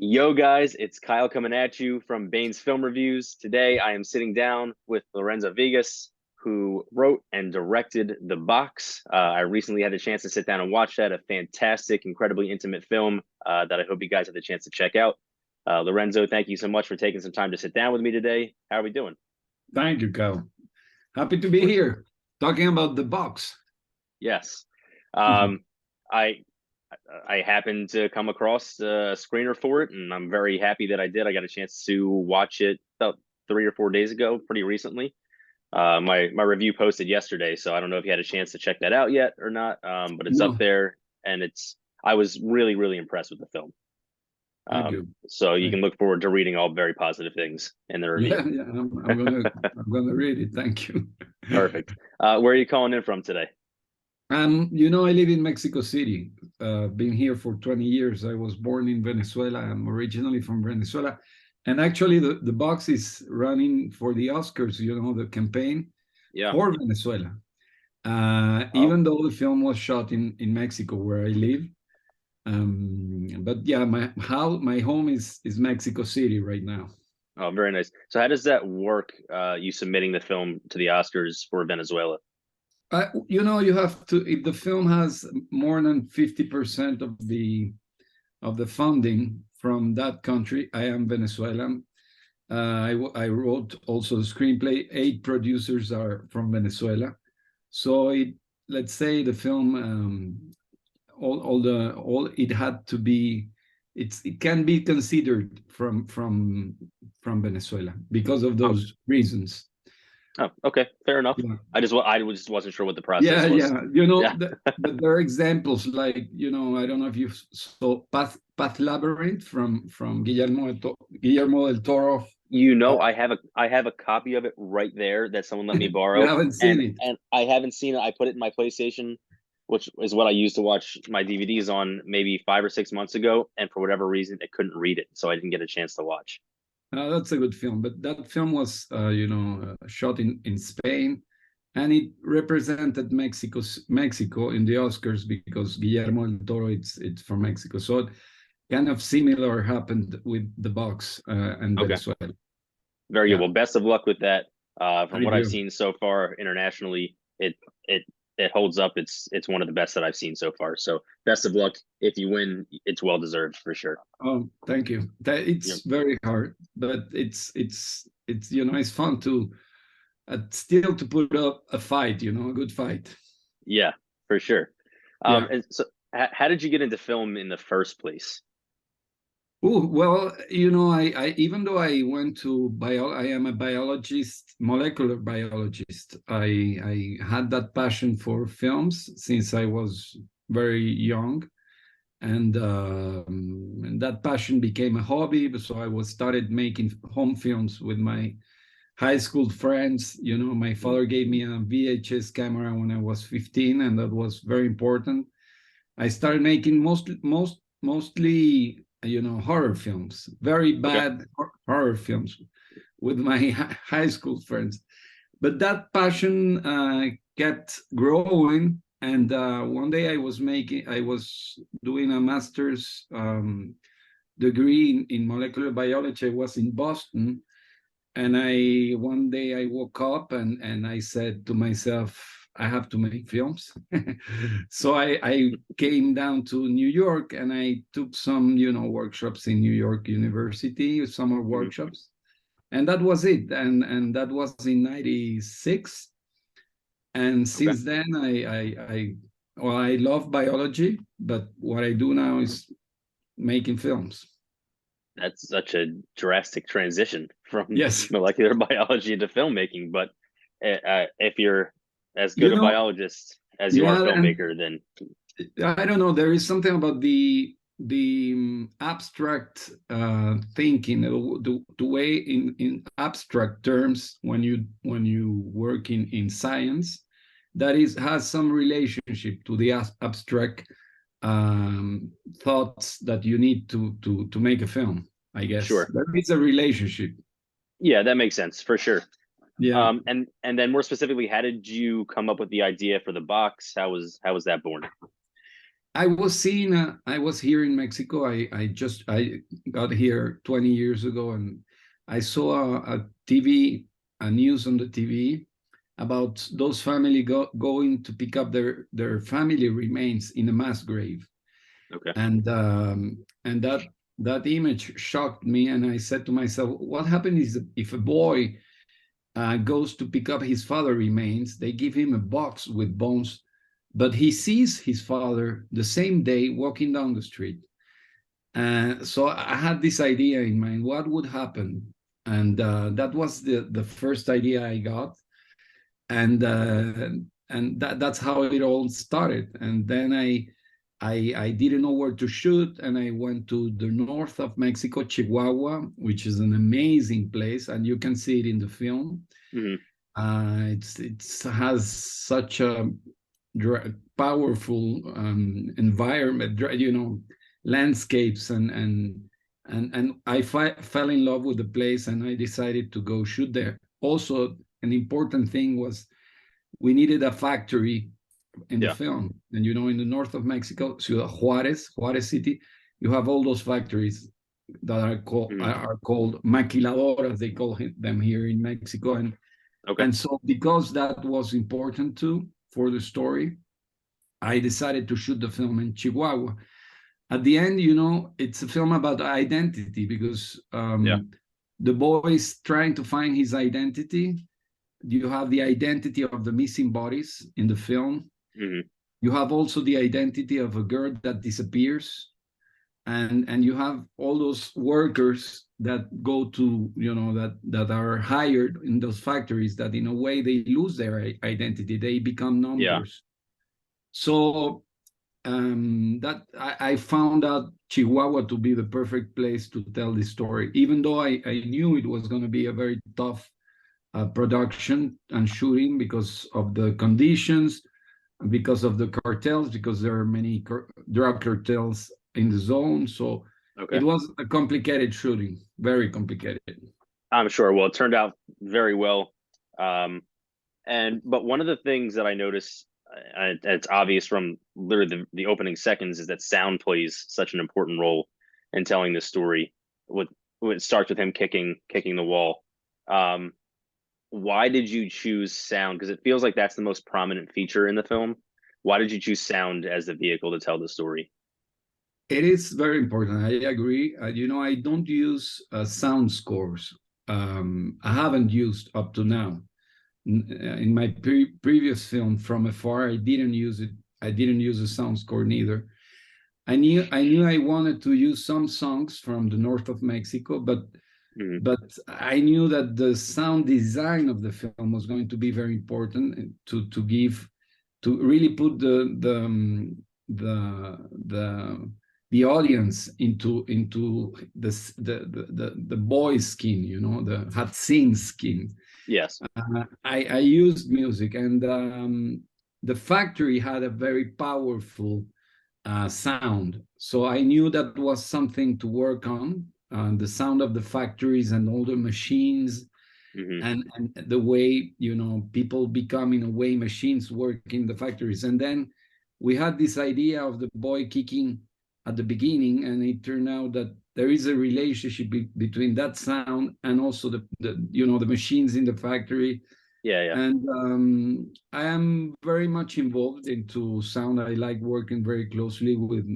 Yo, guys, it's Kyle coming at you from Bane's Film Reviews. Today, I am sitting down with Lorenzo Vigas, who wrote and directed The Box. I recently had the chance to sit down and watch that, a fantastic, incredibly intimate film that I hope you guys have the chance to check out. Lorenzo, thank you so much for taking some time to sit down with me today. How are we doing? Thank you, Kyle. Happy to be here talking about The Box. Yes. I happened to come across a screener for it, and I'm very happy that I did. I got a chance to watch it about 3 or 4 days ago, pretty recently. My review posted yesterday, so I don't know if you had a chance to check that out yet or not. But it's up there, and I was really impressed with the film. So you can look forward to reading all very positive things in the review. Yeah, I'm gonna read it. Thank you. Perfect. Where are you calling in from today? I live in Mexico City. Been here for 20 years. I was born in Venezuela. I'm originally from Venezuela. And actually, the Box is running for the Oscars, the campaign for Venezuela. Even though the film was shot in Mexico, where I live. But yeah, my home is Mexico City right now. Oh, very nice. So how does that work, you submitting the film to the Oscars for Venezuela? You have to, if the film has more than 50% of the funding from that country. I am Venezuelan. I wrote also the screenplay. 8 producers are from Venezuela. So let's say the film, it had to be, it can be considered from Venezuela because of those reasons. Oh, okay, fair enough. Yeah. I just wasn't sure what the process was. But there are examples like, I don't know if you saw Path Labyrinth from Guillermo del Toro. I have a copy of it right there that someone let me borrow. You haven't seen it. And I haven't seen it. I put it in my PlayStation, which is what I used to watch my DVDs on maybe 5 or 6 months ago. And for whatever reason, it couldn't read it. So I didn't get a chance to watch. That's a good film, but that film was, shot in Spain, and it represented Mexico in the Oscars because Guillermo del Toro it's from Mexico. So kind of similar happened with The Box and Venezuela. Very good. Well, best of luck with that. From what I've seen so far internationally, it holds up. It's one of the best that I've seen so far. So best of luck. If you win, it's well deserved for sure. Oh, thank you. It's very hard, but it's fun to still to put up a fight, a good fight. Yeah, for sure. And so how did you get into film in the first place? Oh, well, I even though I went to I am a biologist, molecular biologist. I had that passion for films since I was very young, and that passion became a hobby. So I started making home films with my high school friends. My father gave me a VHS camera when I was 15, and that was very important. I started making mostly horror films, very bad horror films with my high school friends. But that passion kept growing. And one day I was doing a master's degree in molecular biology. I was in Boston. And one day I woke up and I said to myself, I have to make films. So I came down to New York and I took some, workshops in New York University, summer workshops. And that was it. And that was in 96. And since then, I love biology, but what I do now is making films. That's such a drastic transition from molecular biology to filmmaking. But if you're as good a biologist as you are a filmmaker, then I don't know. There is something about the abstract thinking, the way in abstract terms when you work in science, that has some relationship to the abstract thoughts that you need to make a film. I guess there is a relationship. Yeah, that makes sense for sure. Yeah. And then more specifically, how did you come up with the idea for The Box? How was that born? I was here in Mexico. I got here 20 years ago, and I saw a TV, a news on the TV about those family going to pick up their family remains in a mass grave. Okay. And that image shocked me, and I said to myself, what happens is if a boy goes to pick up his father remains, they give him a box with bones, but he sees his father the same day walking down the street. So I had this idea in mind, what would happen? And that was the first idea I got. And that's how it all started. And then I didn't know where to shoot, and I went to the north of Mexico, Chihuahua, which is an amazing place, and you can see it in the film. Hmm. It has such a powerful environment, landscapes, and I fell in love with the place, and I decided to go shoot there. Also, an important thing was we needed a factory in the Yeah. film. And in the north of Mexico, Ciudad Juárez City, you have all those factories that Hmm. are called maquiladoras, they call them here in Mexico. Okay. And so because that was important too for the story, I decided to shoot the film in Chihuahua. At the end, it's a film about identity, because Yeah. the boy is trying to find his identity. You have the identity of the missing bodies in the film. Hmm. You have also the identity of a girl that disappears, and you have all those workers that go to that are hired in those factories, that in a way they lose their identity, they become Yeah. numbers. So that I found out Chihuahua to be the perfect place to tell this story, even though I knew it was going to be a very tough production and shooting, because of the conditions, because of the cartels, because there are many drug cartels in the zone. So Okay. it was a complicated shooting, very complicated. I'm sure. Well, it turned out very well. Um, but one of the things that I noticed, it's obvious from literally the opening seconds, is that sound plays such an important role in telling this story. With when it starts with him kicking the wall. Um, why did you choose sound? Because it feels like that's the most prominent feature in the film. Why did you choose sound as the vehicle to tell the story? It is very important. I agree. I don't use sound scores. I haven't used up to now. In my previous film, From Afar, I didn't use it. I didn't use a sound score neither. I knew I wanted to use some songs from the north of Mexico, but Hmm. but I knew that the sound design of the film was going to be very important to really put the the audience into the boy's skin, the Hatzín skin. Yes. I used music, and the factory had a very powerful sound. So I knew that was something to work on, the sound of the factories and all the machines, Hmm. and the way, people become, in a way, machines work in the factories. And then we had this idea of the boy kicking at the beginning, and it turned out that there is a relationship between that sound and also the machines in the factory. Yeah. Yeah. And I am very much involved into sound. I like working very closely with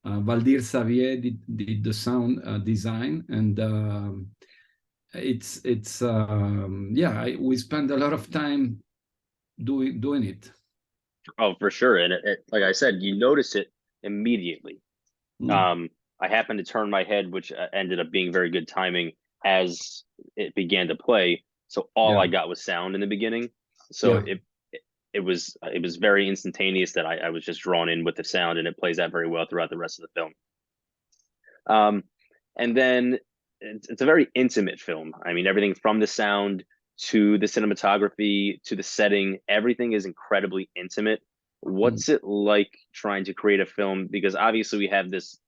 Valdir Xavier, did the sound design, and yeah, we spend a lot of time doing it. Oh, for sure. And like I said, you notice it immediately. Mm, Um, I happened to turn my head, which ended up being very good timing as it began to play. So all yeah, I got was sound in the beginning. So yeah. it was very instantaneous that I was just drawn in with the sound, and it plays out very well throughout the rest of the film. Um, and then it's a very intimate film. I mean, everything from the sound to the cinematography to the setting, everything is incredibly intimate. Mm, What's it like trying to create a film? Because obviously we have this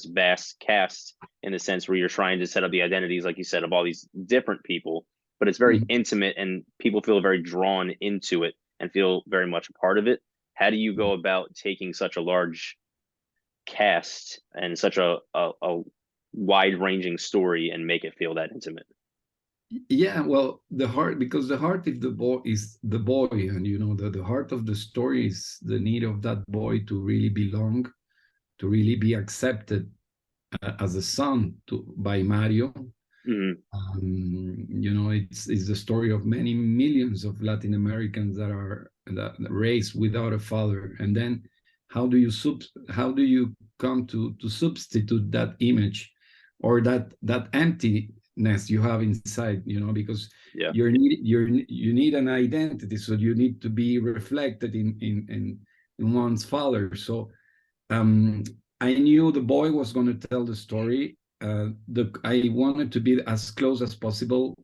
vast cast in the sense where you're trying to set up the identities, like you said, of all these different people, but it's very mm, intimate and people feel very drawn into it and feel very much a part of it. how do you go about taking such a large cast and such a wide ranging story and make it feel that intimate? Yeah, well, the heart, because the heart is the boy, and you know the heart of the story is the need of that boy to really belong, to really be accepted as a son by Mario. Hmm. You know, it's the story of many millions of Latin Americans that raised without a father, and then how do you come to substitute that image or that emptiness you have inside? You know, because Yeah. you need an identity, so you need to be reflected in one's father. So um, I knew the boy was going to tell the story. I wanted to be as close as possible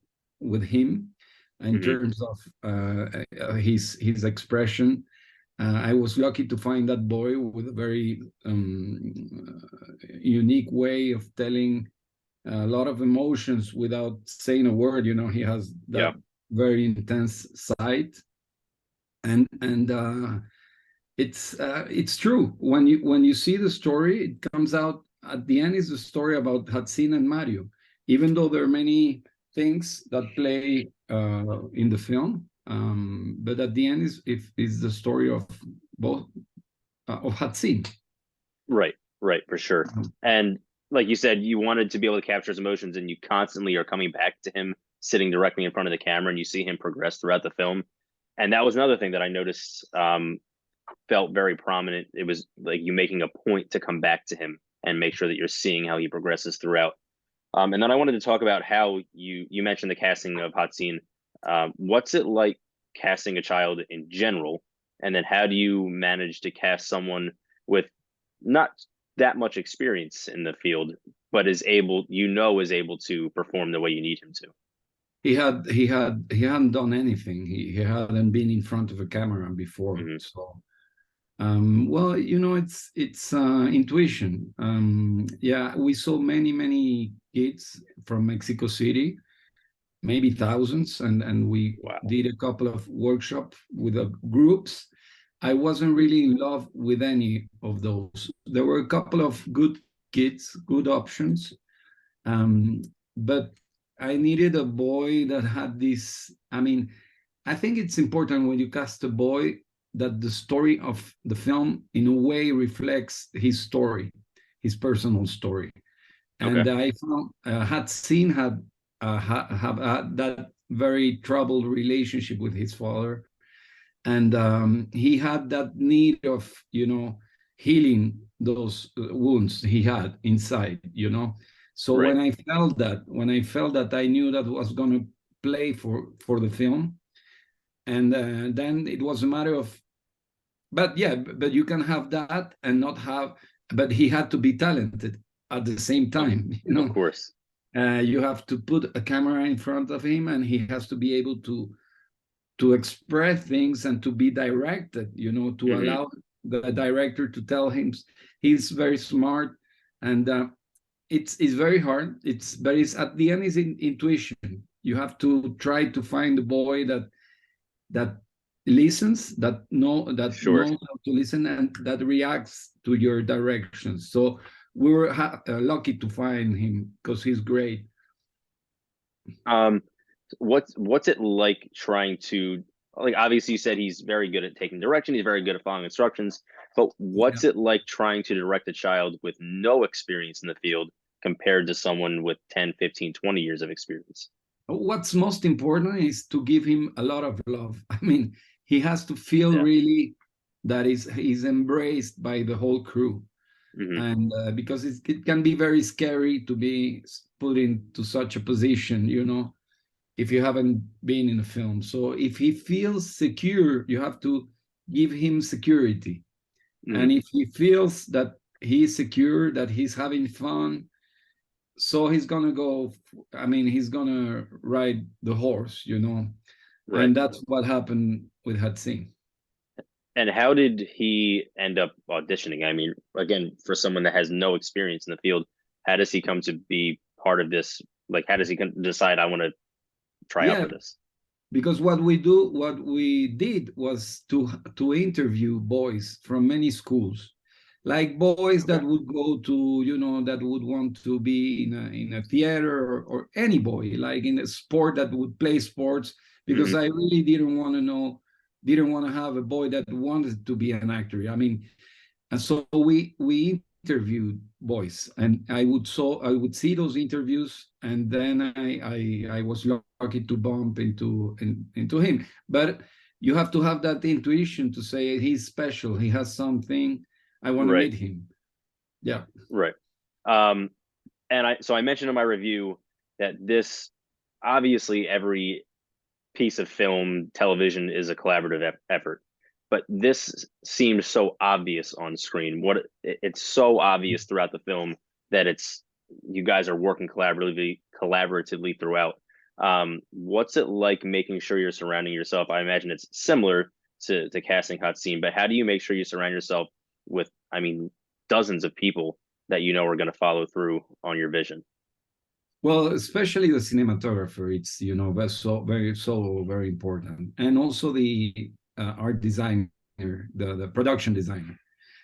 with him in Hmm. terms of his expression. I was lucky to find that boy with a very unique way of telling a lot of emotions without saying a word. You know, he has Yeah. that very intense side, and it's true. When you see the story, it comes out at the end is the story about Hatzín and Mario. Even though there are many things that play in the film, but at the end is the story of both of Hatzín. Right. Right. For sure. And like you said, you wanted to be able to capture his emotions, and you constantly are coming back to him sitting directly in front of the camera, and you see him progress throughout the film. And that was another thing that I noticed felt very prominent. It was like you making a point to come back to him and make sure that you're seeing how he progresses throughout. And then I wanted to talk about how you mentioned the casting of Hatzin. What's it like casting a child in general, and then how do you manage to cast someone with not that much experience in the field, but is able to perform the way you need him to? He hadn't done anything. He hadn't been in front of a camera before. Hmm. So well, you know, it's intuition. Yeah, we saw many kids from Mexico City, maybe thousands, and we Wow. did a couple of workshops with the groups. I wasn't really in love with any of those. There were a couple of good kids, good options, um, but I needed a boy that had this. I mean, I think it's important when you cast a boy that the story of the film, in a way, reflects his story, his personal story. Okay. And I found Hatzin have had that very troubled relationship with his father, and he had that need of healing those wounds he had inside. So Right. when I felt that, I knew that was going to play for the film, and then it was a matter of, but yeah, but you can have that and not have, but he had to be talented at the same Of, time. of course. You have to put a camera in front of him, and he has to be able to express things and to be directed, to Hmm. allow the director to tell him. He's very smart, and it's very hard. But it's at the end is intuition. You have to try to find the boy that listens, that Sure. knows how to listen, and that reacts to your directions. So we were lucky to find him because he's great. Um, what's it like trying to, like, obviously you said he's very good at taking direction, he's very good at following instructions, but Yeah. what's it like trying to direct a child with no experience in the field compared to someone with 10, 15, 20 years of experience? What's most important is to give him a lot of love. I mean, he has to feel Yeah. really that he's embraced by the whole crew. Hmm. And because it can be very scary to be put into such a position, if you haven't been in a film. So if he feels secure, you have to give him security. Hmm. And if he feels that he's secure, that he's having fun, so he's gonna go. I mean, he's gonna ride the horse. Right. And that's what happened with Hatzin. And how did he end up auditioning? I mean, again, for someone that has no experience in the field, how does he come to be part of this? Like, how does he decide I want to try out Yeah, for this? because what we did was to interview boys from many schools, like boys Okay. that would go to, that would want to be in a theater, or any boy like in a sport that would play sports, because Hmm. I really didn't want to have a boy that wanted to be an actor. I mean, and so we interviewed boys, and I would see those interviews, and then I was lucky to bump into him. But you have to have that intuition to say he's special, he has something, I want to Right. meet him. Yeah. Right. Um, and I mentioned in my review that this, obviously every piece of film, television is a collaborative effort, but this seems so obvious on screen. It's so obvious throughout the film that it's you guys are working collaboratively throughout. What's it like making sure you're surrounding yourself? I imagine it's similar to casting Hatzín, but how do you make sure you surround yourself with, I mean, dozens of people that you know are going to follow through on your vision? Well, especially the cinematographer, it's very important, and also the art designer, the production designer.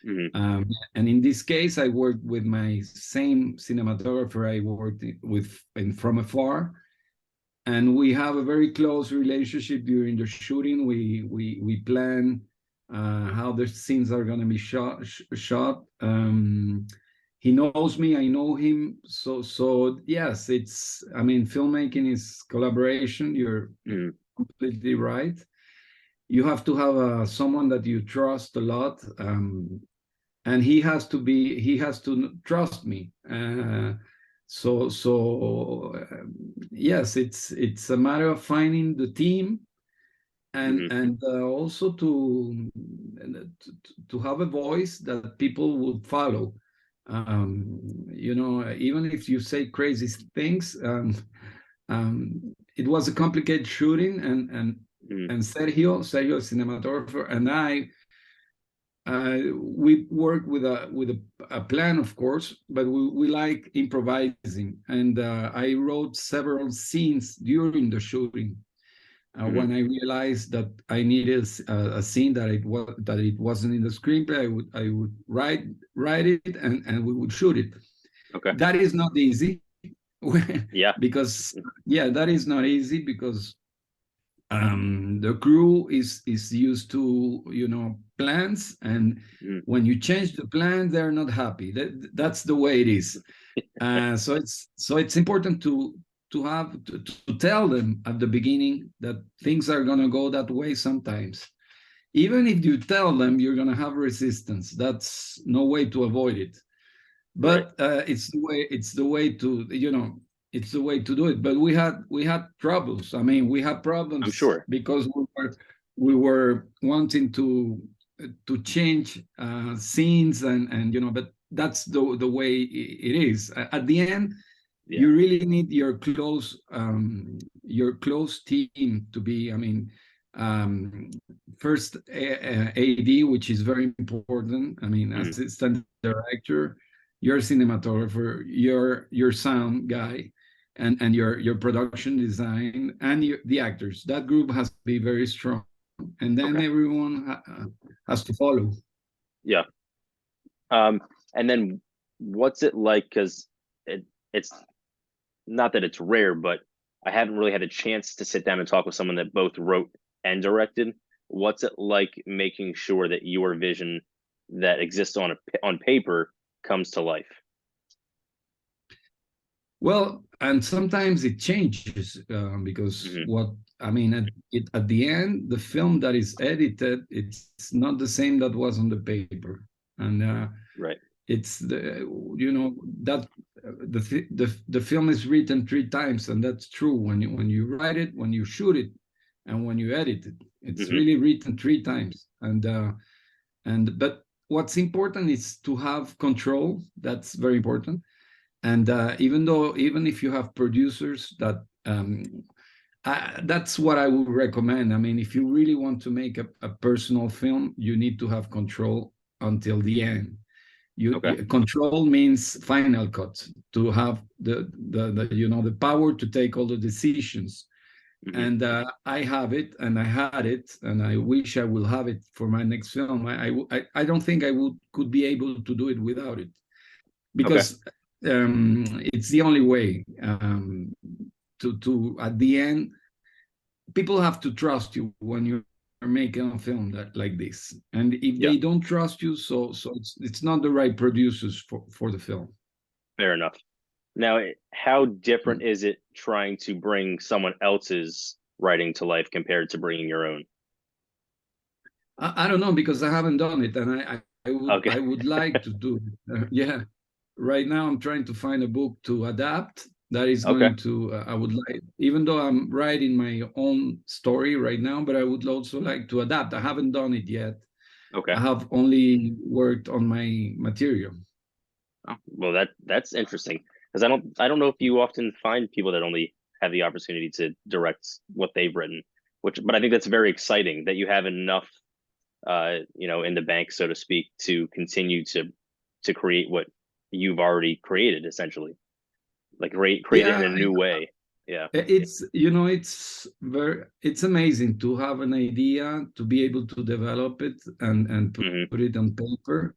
Hmm. And in this case, I worked with my same cinematographer I worked with from afar, and we have a very close relationship during the shooting. We plan how the scenes are going to be shot. He knows me, I know him. So yes, I mean, filmmaking is collaboration. You're Hmm. completely right. You have to have someone that you trust a lot. And he has to trust me. Yes, it's a matter of finding the team, Hmm. and also to have a voice that people will follow. Even if you say crazy things. It was a complicated shooting, Hmm. and Sergio, cinematographer, and we work with a plan, of course, but we like improvising. And I wrote several scenes during the shooting. Hmm. When I realized that I needed a scene that it wasn't in the screenplay, I would write it, and we would shoot it. Okay. That is not easy. Yeah. Because yeah, that is not easy, because the crew is used to plans, and Mhm. when you change the plan, they're not happy. That's the way it is. So it's important to tell them at the beginning that things are going to go that way sometimes. Even if you tell them, you're going to have resistance. That's no way to avoid it. Right. But it's the way to do it. But we had troubles. I mean, we had I'm problems sure. because we were wanting to change scenes, but that's the way it is. At the end, Yeah. you really need your close team to be. I mean, um, first AD, which is very important. I mean, Mhm. assistant director, your cinematographer, your sound guy, and your production design, and the actors. That group has to be very strong, and then Okay. everyone has to follow. Yeah. Um, and then what's it like? Because it's not that it's rare, but I haven't really had a chance to sit down and talk with someone that both wrote and directed. What's it like making sure that your vision that exists on paper comes to life? Well, and sometimes it changes, because Hmm. what I mean, at the end, the film that is edited, it's not the same that was on the paper. And Right. it's that the film is written three times, and that's true. When you write it, when you shoot it, and when you edit it, it's Hmm. really written three times. But what's important is to have control. That's very important. And even if you have producers that's what I would recommend. I mean, if you really want to make a personal film, you need to have control until the end. Okay. Control means final cut, to have the power to take all the decisions. Hmm. and I have it, and I had it, and I wish I will have it for my next film. I don't think I would could be able to do it without it, Okay. because it's the only way to at the end, people have to trust you when you're making a film that like this, and if Yeah. they don't trust you, so it's not the right producers for the film. Fair enough. Now, how different Mm. is it trying to bring someone else's writing to life compared to bringing your own? I don't know, because I haven't done it, and Okay. I would like to do it. Yeah, right now I'm trying to find a book to adapt that is Okay. going to I would like, even though I'm writing my own story right now, but I would also like to adapt. I haven't done it yet. Okay. I have only worked on my material. Oh, well, that's interesting because I don't know if you often find people that only have the opportunity to direct what they've written, which but I think that's very exciting that you have enough in the bank, so to speak, to continue to create what you've already created essentially. Like create it in a Yeah, new way. Yeah. it's, it's amazing to have an idea, to be able to develop it and Hmm. put it on paper,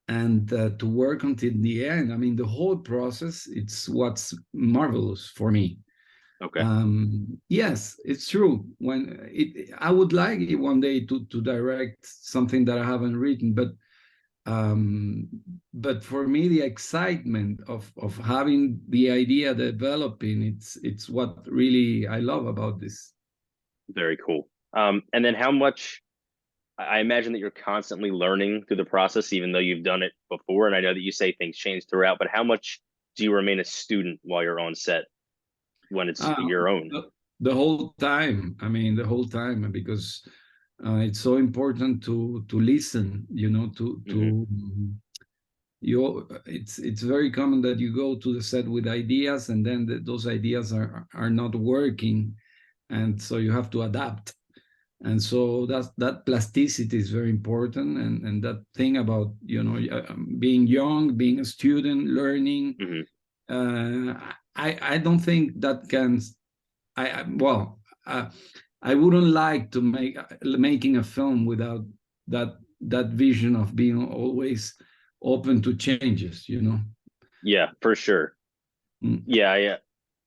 and to work until the end. I mean, the whole process, it's what's marvelous for me. Okay. Yes, it's true. I would like it one day to direct something that I haven't written, um, but for me, the excitement of having the idea developing, it's what really I love about this. Very cool. And then how much I imagine that you're constantly learning through the process, even though you've done it before. And I know that you say things change throughout, but how much do you remain a student while you're on set when it's Uh, your own? the whole time. I mean, the whole time, because it's so important to listen. Hmm. It's very common that you go to the set with ideas, and then those ideas are not working, and so you have to adapt. And so that plasticity is very important, and that thing about being young, being a student, learning. Hmm. I don't think that can. Well, I wouldn't like to making a film without that vision of being always open to changes. Yeah, for sure. Mm. Yeah,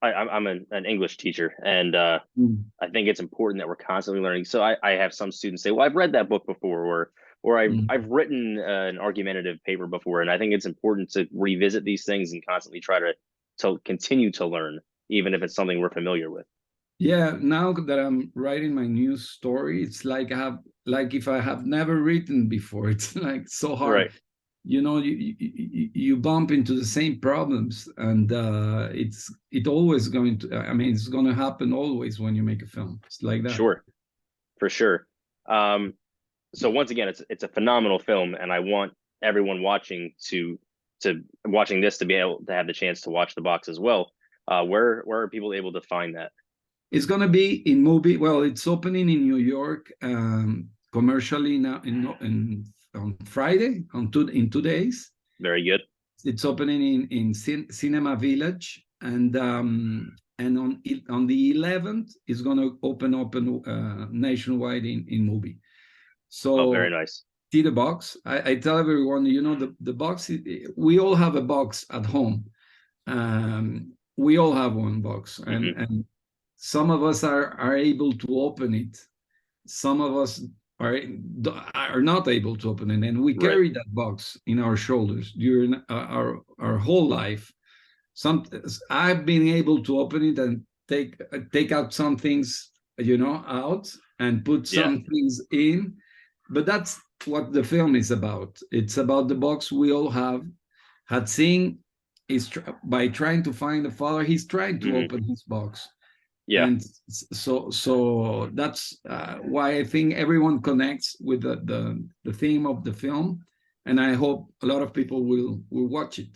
I'm an English teacher, and Mm. I think it's important that we're constantly learning. So I have some students say, "Well, I've read that book before," or I've Mm. written an argumentative paper before, and I think it's important to revisit these things and constantly try to continue to learn, even if it's something we're familiar with. Yeah, now that I'm writing my new story, it's like if I have never written before. It's like so hard. Right. You bump into the same problems, and it always going to. I mean, it's going to happen always when you make a film. It's like that. Sure. For sure. Um, so once again, it's a phenomenal film, and I want everyone to watching this to be able to have the chance to watch the box as well. Where are people able to find that? It's going to be in movie. Well, it's opening in New York commercially now on Friday, in 2 days. Very good. It's opening in Cinema Village, and on the 11th it's going to open nationwide in MUBI. Oh, very So nice. see the box. I tell everyone, the box. We all have a box at home. We all have one box, and Hmm. and some of us are able to open it. Some of us are are not able to open it, and we Right. carry that box in our shoulders during our whole life. Some I've been able to open it and take out some things, out, and put Yeah. some things in, but that's what the film is about. It's about the box we all have. Hatzín is by trying to find the father, he's trying to Hmm. open his box, Yeah. and so that's why I think everyone connects with the theme of the film, and I hope a lot of people will watch it.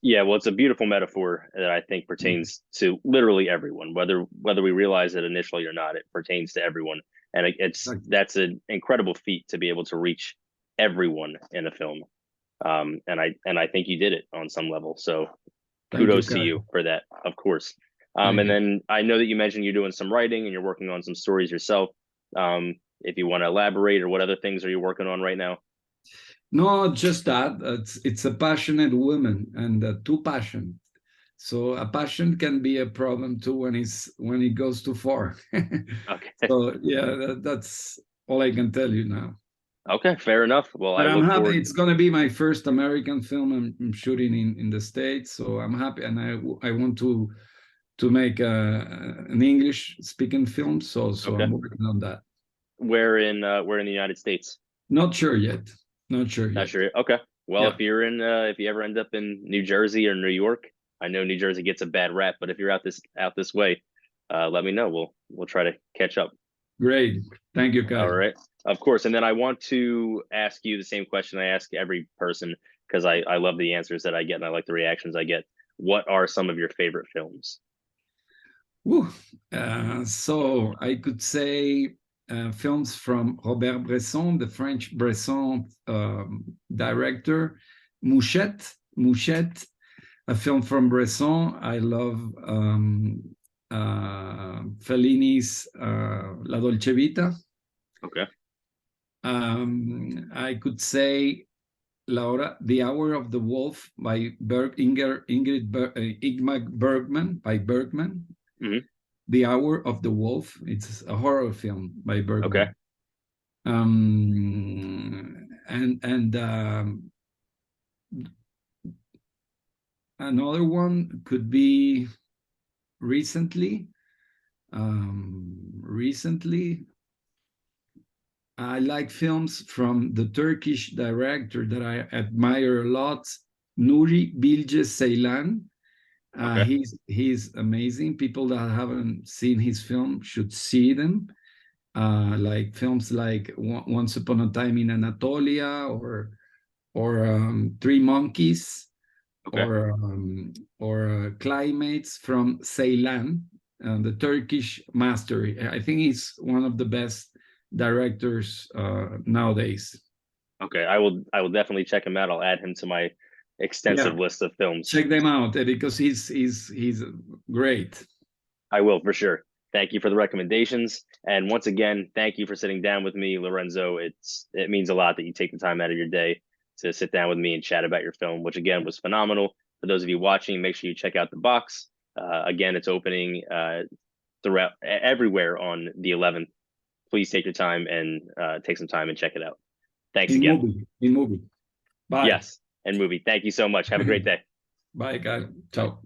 Yeah. Well, it's a beautiful metaphor that I think pertains to literally everyone, whether we realize it initially or not. It pertains to everyone, and that's an incredible feat to be able to reach everyone in a film. And I think you did it on some level. So Thank you, kudos to you Kyle. for that, of course. And then I know that you mentioned you're doing some writing and you're working on some stories yourself. If you want to elaborate, or what other things are you working on right now? No, just that. It's a passionate woman and too passionate. So a passion can be a problem too when it goes too far. Okay. So yeah, that's all I can tell you now. Okay, fair enough. Well, I But I'm look happy. forward. It's going to be my first American film I'm shooting in the States. So I'm happy, and I want to make an English speaking film. So Okay. I'm working on that. Where in the United States? Not sure yet. Not sure Not yet. sure. Okay. Well, Yeah, if you ever end up in New Jersey or New York, I know New Jersey gets a bad rap, but if you're out this way, let me know. We'll try to catch up. great. Thank you, All Kai. right. Of course. And then I want to ask you the same question I ask every person, because I love the answers that I get and I like the reactions I get. What are some of your favorite films? Woo. So I could say films from Robert Bresson, the French Bresson director. Mouchette, a film from Bresson. I love Fellini's La Dolce Vita. Okay. I could say The Hour of the Wolf by Ingmar Bergman, by Bergman. Hmm. The Hour of the Wolf. It's a horror film by Okay. Bergman. And another one could be recently. Recently, I like films from the Turkish director that I admire a lot, Nuri Bilge Ceylan. Okay. He's amazing. People that haven't seen his film should see them. Like films like Once Upon a Time in Anatolia, or Three Monkeys, Okay. or Climates from Ceylan, the Turkish master. I think he's one of the best directors nowadays. Okay. I will definitely check him out. I'll add him to my Yeah, extensive list of films. check them out because he's great. I will for sure. Thank you for the recommendations. And once again, thank you for sitting down with me, Lorenzo. It means a lot that you take the time out of your day to sit down with me and chat about your film, which again was phenomenal. For those of you watching, make sure you check out the box. Again, it's opening throughout everywhere on the 11th. Please take your time and take some time and check it out. Thanks again. In movie. Bye. Yes, and MUBI. Thank you so much. Have a great day. Bye, guys. Ciao.